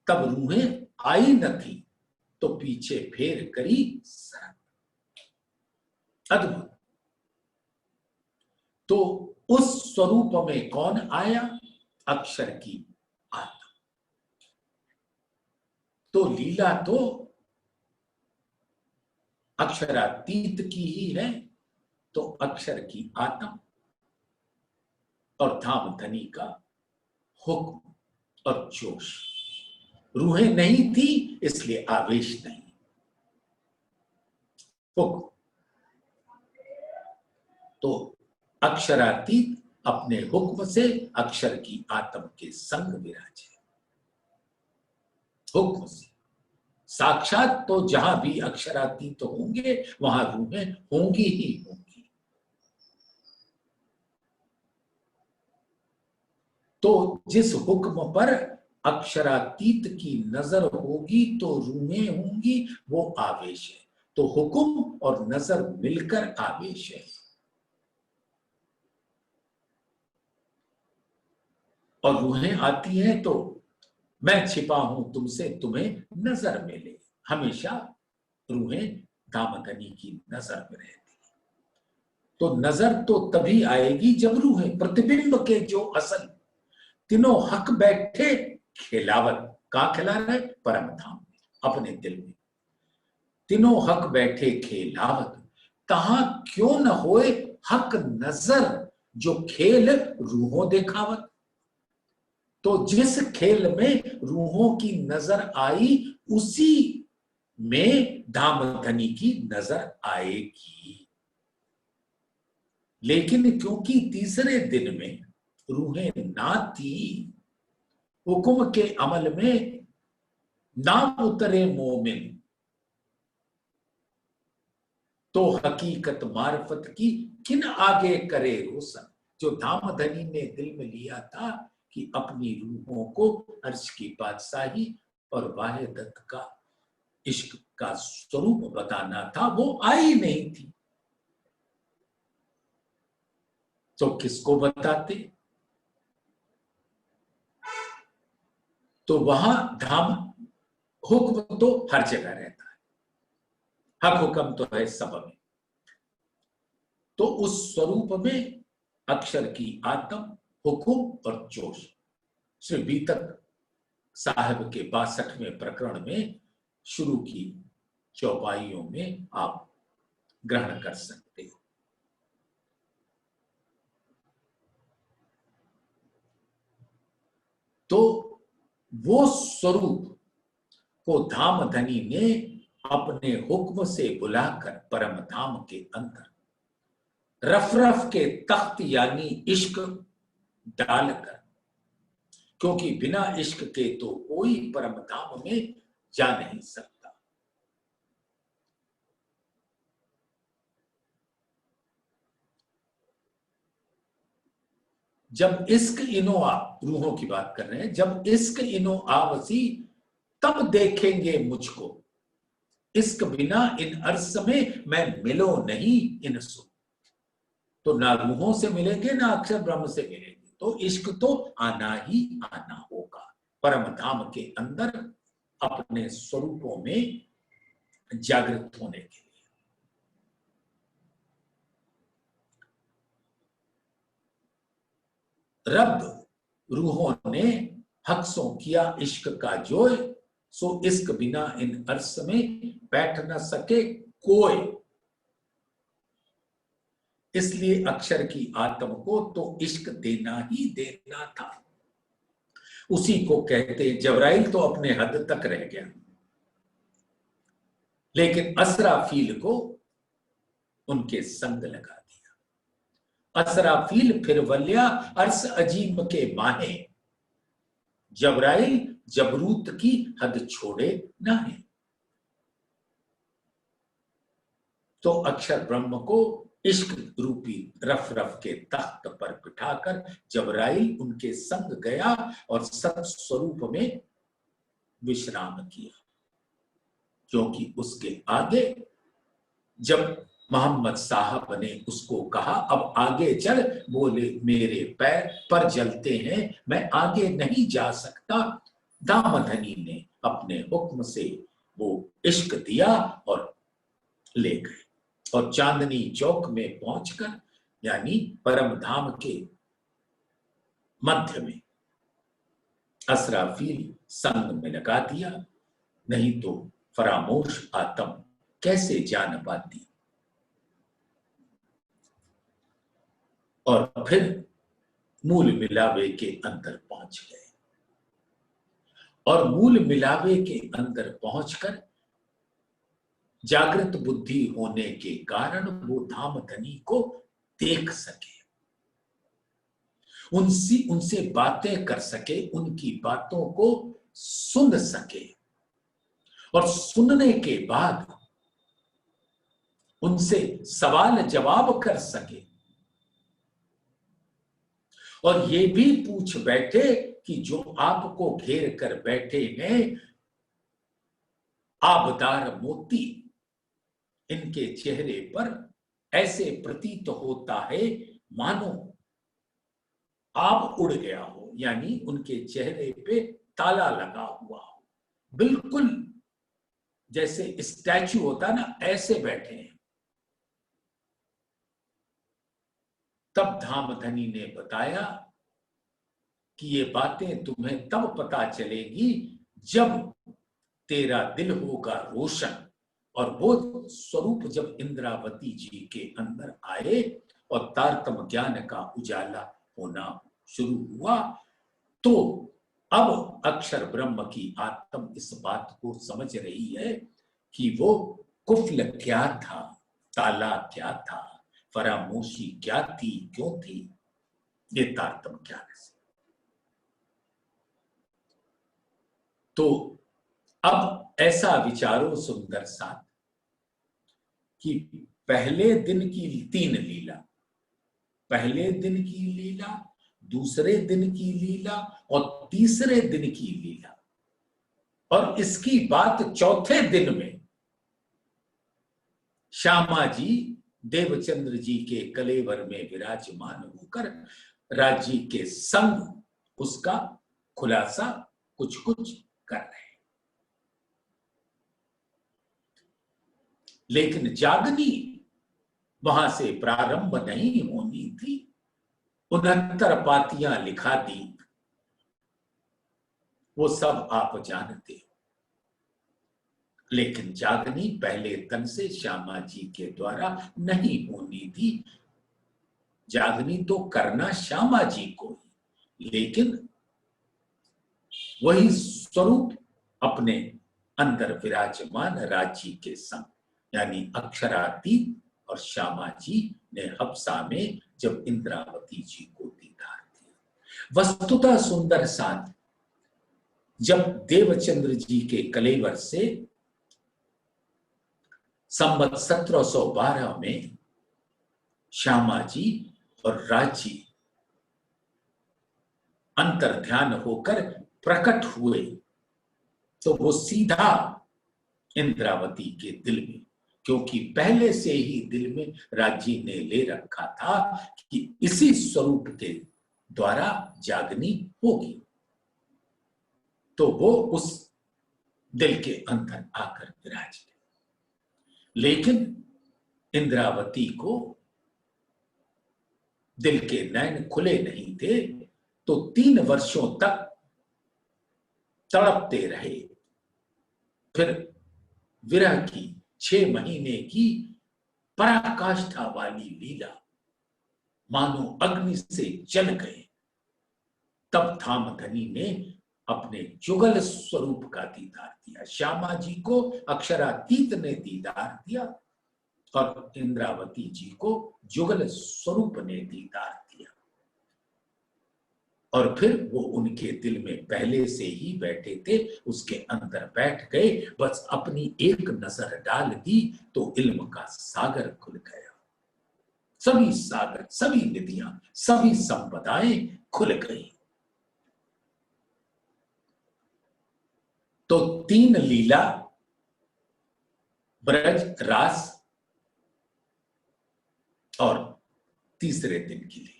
[SPEAKER 1] तब रूहें आई न थी, तो पीछे फेर करी सरक। अद्भुत। तो उस स्वरूप में कौन आया? अक्षर की आत्मा। तो लीला तो अक्षरातीत की ही है, तो अक्षर की आत्मा और धामधनी का हुक्म और जोश। रूहें नहीं थी इसलिए आवेश नहीं, हुक्म। तो अक्षरातीत अपने हुक्म से अक्षर की आत्म के संग विराजे, हुक्म से। साक्षात तो जहां भी अक्षरातीत होंगे वहां रूहें होंगी ही होंगी। तो जिस हुक्म पर अक्षरातीत की नजर होगी तो रूहें होंगी, वो आवेश है। तो हुक्म और नजर मिलकर आवेश है। और रूहें आती हैं तो मैं छिपा हूं तुमसे, तुम्हें नजर मिले। हमेशा रूहें दामदनी की नजर में रहती। तो नजर तो तभी आएगी जब रूहें, प्रतिबिंब के जो असल तीनों हक बैठे खिलावत। कहां खिला रहे? परम धाम में, अपने दिल में। तीनों हक बैठे खिलावत, कहां क्यों न होए हक नजर, जो खेल रूहों दिखावत। तो जिस खेल में रूहों की नजर आई, उसी में धामधनी की नजर आएगी। लेकिन क्योंकि तीसरे दिन में रूहें ना थी, हुक्म के अमल में ना उतरे मोमिन, तो हकीकत मार्फत की किन आगे करे रोशन। जो धामधनी ने दिल में लिया था कि अपनी रूहों को अर्श की बादशाही और वाहिदत का इश्क का स्वरूप बताना था, वो आई नहीं थी। तो किसको बताते? तो वहां धाम, हुक्म तो हर जगह रहता है, हक हुक्म तो है सब में। तो उस स्वरूप में अक्षर की आत्म, हुक्म और जोश, श्री बीतक साहब के 62वें प्रकरण में शुरू की चौपाइयों में आप ग्रहण कर सकते हो। तो वो स्वरूप को धामधनी ने अपने हुक्म से बुलाकर परम धाम के अंदर रफ रफ के तख्त यानी इश्क डालकर, क्योंकि बिना इश्क के तो कोई परम धाम में जा नहीं सकता। जब इश्क इनो रूहों की बात कर रहे हैं, जब इश्क इनो आवसी तब देखेंगे मुझको, इश्क बिना इन अर्श में मैं मिलो नहीं इनसो। तो ना रूहों से मिलेंगे ना अक्षर ब्रह्म से मिलेंगे, तो इश्क तो आना ही आना होगा परम धाम के अंदर अपने स्वरूपों में जागृत होने के लिए। रब रूहों ने हक सो किया इश्क का जोय, सो इश्क बिना इन अर्श में बैठ न सके कोई। इसलिए अक्षर की आत्म को तो इश्क देना ही देना था। उसी को कहते, जबराइल तो अपने हद तक रह गया, लेकिन असराफील को उनके संग लगा दिया। असराफील फिर वल्या अर्श अजीम के माहे, जबराइल जबरूत की हद छोड़े ना है। तो अक्षर ब्रह्म को इश्क रूपी रफ रफ के तख्त पर बिठाकर जबराइल उनके संग गया और सत स्वरूप में विश्राम किया। क्योंकि उसके आगे जब मोहम्मद साहब ने उसको कहा अब आगे चल, बोले मेरे पैर पर जलते हैं, मैं आगे नहीं जा सकता। दामधनी ने अपने हुक्म से वो इश्क दिया और ले गए, और चांदनी चौक में पहुंचकर यानी परम धाम के मध्य में असराफील संग में लगा दिया, नहीं तो फरामोश आत्म कैसे जान पाती। और फिर मूल मिलावे के अंदर पहुंच गए, और मूल मिलावे के अंदर पहुंचकर जागृत बुद्धि होने के कारण वो धामधनी को देख सके, उनसे बातें कर सके, उनकी बातों को सुन सके, और सुनने के बाद उनसे सवाल जवाब कर सके, और ये भी पूछ बैठे कि जो आपको घेर कर बैठे हैं आबदार मोती, इनके चेहरे पर ऐसे प्रतीत होता है मानो आप उड़ गया हो, यानी उनके चेहरे पे ताला लगा हुआ हो, बिल्कुल जैसे स्टैचू होता ना, ऐसे बैठे हैं। तब धामधनी ने बताया कि ये बातें तुम्हें तब पता चलेगी जब तेरा दिल होगा रोशन, और वो स्वरूप जब इंद्रावती जी के अंदर आए और तारतम ज्ञान का उजाला होना शुरू हुआ, तो अब अक्षर ब्रह्म की आत्म इस बात को समझ रही है कि वो कुफल क्या था, ताला क्या था, फरामोशी क्या थी, क्यों थी, ये तारतम ज्ञान से। तो अब ऐसा विचारो सुंदर साथ कि पहले दिन की 3 लीला, पहले दिन की लीला, दूसरे दिन की लीला और तीसरे दिन की लीला, और इसकी बात चौथे दिन में श्यामा जी देवचंद्र जी के कलेवर में विराजमान होकर राज्य के संग उसका खुलासा कुछ कुछ कर रहे हैं। लेकिन जागनी वहां से प्रारंभ नहीं होनी थी, 69 पातियां लिखा दी, वो सब आप जानते हो। लेकिन जागनी पहले तन से श्यामा जी के द्वारा नहीं होनी थी। जागनी तो करना श्यामा जी को ही, लेकिन वही स्वरूप अपने अंदर विराजमान राज्य के संग, यानी अक्षरातीत। और श्यामा जी ने हफ्सा में जब इंद्रावती जी को दीदार दिया, वस्तुतः सुंदर साथ, जब देवचंद्र जी के कलेवर से संवत 1712 में श्यामा जी और राजी अंतर्ध्यान होकर प्रकट हुए, तो वो सीधा इंद्रावती के दिल में, क्योंकि पहले से ही दिल में राजी ने ले रखा था कि इसी स्वरूप के द्वारा जागनी होगी, तो वो उस दिल के अंदर आकर विराज गए। लेकिन इंद्रावती को दिल के नयन खुले नहीं थे, तो 3 वर्षों तक तड़पते रहे। फिर विरह की 6 महीने की पराकाष्ठा वाली लीला मानो अग्नि से जल गए। तब धामधनी ने अपने जुगल स्वरूप का दीदार दिया, श्यामा जी को अक्षरातीत ने दीदार दिया और इंद्रावती जी को जुगल स्वरूप ने दीदार दिया। और फिर वो उनके दिल में पहले से ही बैठे थे, उसके अंदर बैठ गए, बस अपनी एक नजर डाल दी तो इल्म का सागर खुल गया। सभी सागर, सभी निधियां, सभी संपदाएं खुल गई। तो 3 लीला, ब्रज, रास और तीसरे दिन की लीला।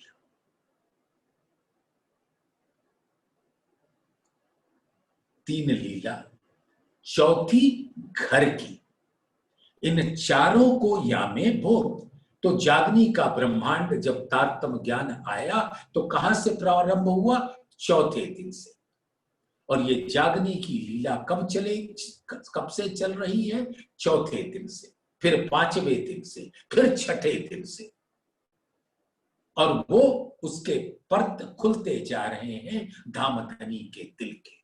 [SPEAKER 1] 3 लीला, चौथी घर की। इन चारों को यामे भोग। तो जागनी का ब्रह्मांड जब तारतम ज्ञान आया तो कहां से प्रारंभ हुआ? चौथे दिन से। और ये जागनी की लीला कब से चल रही है? चौथे दिन से, फिर 5वें दिन से, फिर 6ठे दिन से। और वो उसके पर्त खुलते जा रहे हैं धामधनी के दिल के।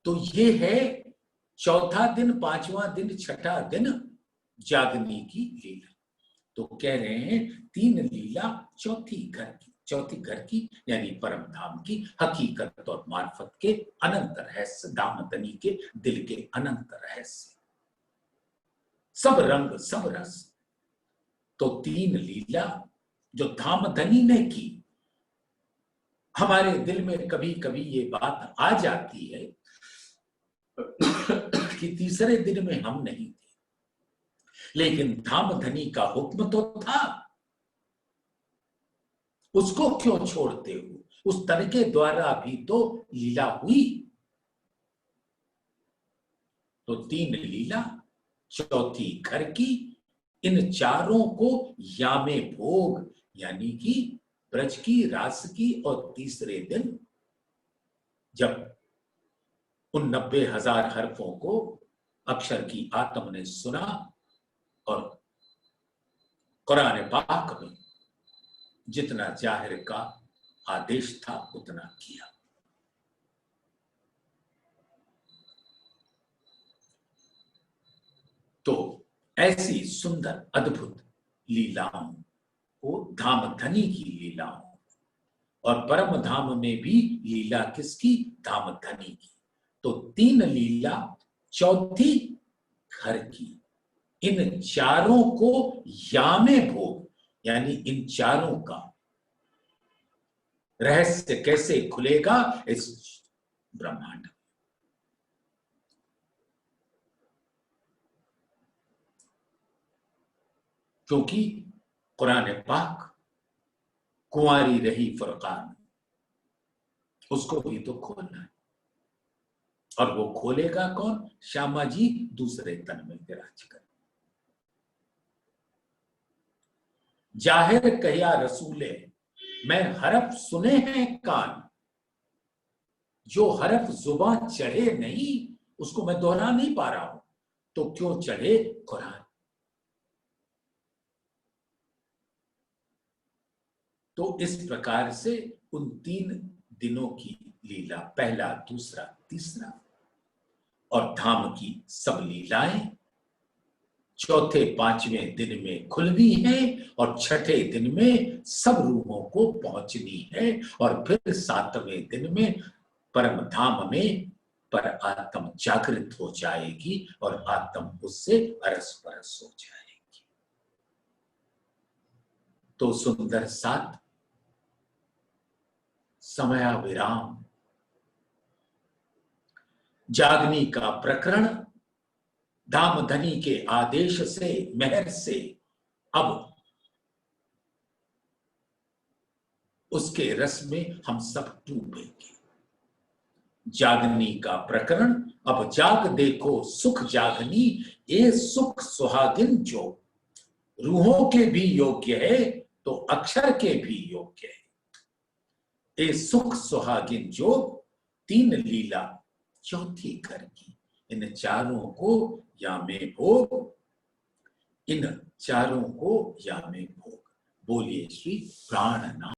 [SPEAKER 1] तो ये है चौथा दिन, 5वां दिन, 6ठा दिन जागनी की लीला। तो कह रहे हैं 3 लीला, चौथी घर की यानी परम धाम की हकीकत और मार्फत के अनंत रहस्य, धामधनी के दिल के अनंत रहस्य, सब रंग, सब रस। तो 3 लीला जो धामधनी ने की, हमारे दिल में कभी कभी ये बात आ जाती है कि तीसरे दिन में हम नहीं थे, लेकिन धामधनी का हुक्म तो था, उसको क्यों छोड़ते हो? उस तन के द्वारा भी तो लीला हुई। तो 3 लीला, चौथी घर की, इन चारों को यामे भोग यानी कि ब्रज की, रास की, और तीसरे दिन जब उन 90,000 हर्फों को अक्षर की आत्म ने सुना और कुरान पाक में जितना जाहिर का आदेश था उतना किया। तो ऐसी सुंदर अद्भुत लीलाओं को, धामधनी की लीलाओं, और परम धाम में भी लीला किसकी? धामधनी की। तो 3 लीला, चौथी घर की, इन चारों को यामे भोग यानी इन चारों का रहस्य कैसे खुलेगा इस ब्रह्मांड। क्योंकि कुरान पाक कुंवारी रही फुरकान, उसको भी तो खोलना है। और वो खोलेगा कौन? श्यामा जी दूसरे तन में विराज कर। जाहिर कहिया रसूले, मैं हरफ सुने हैं कान, जो हरफ जुबान चढ़े नहीं उसको मैं दोहरा नहीं पा रहा हूं, तो क्यों चढ़े कुरान। तो इस प्रकार से उन 3 दिनों की लीला, पहला, दूसरा, तीसरा, और धाम की सब लीलाएं चौथे पांचवें दिन में खुलनी है और छठे दिन में सब रूहों को पहुंचनी है, और फिर सातवें दिन में परम धाम में पर आत्म जागृत हो जाएगी और आत्म उससे अरस परस हो जाएगी। तो सुंदर सात समया विराम जागनी का प्रकरण धामधनी के आदेश से, मेहर से अब उसके रस में हम सब डूबेंगे। जागनी का प्रकरण अब जाग देखो सुख जागनी, ये सुख सुहागिन जो रूहों के भी योग्य है तो अक्षर के भी योग्य है। ये सुख सुहागिन जो तीन लीला चौथी करगी, इन चारों को या में भोग, इन चारों को या में भोग। बोलिए श्री प्राणनाथ।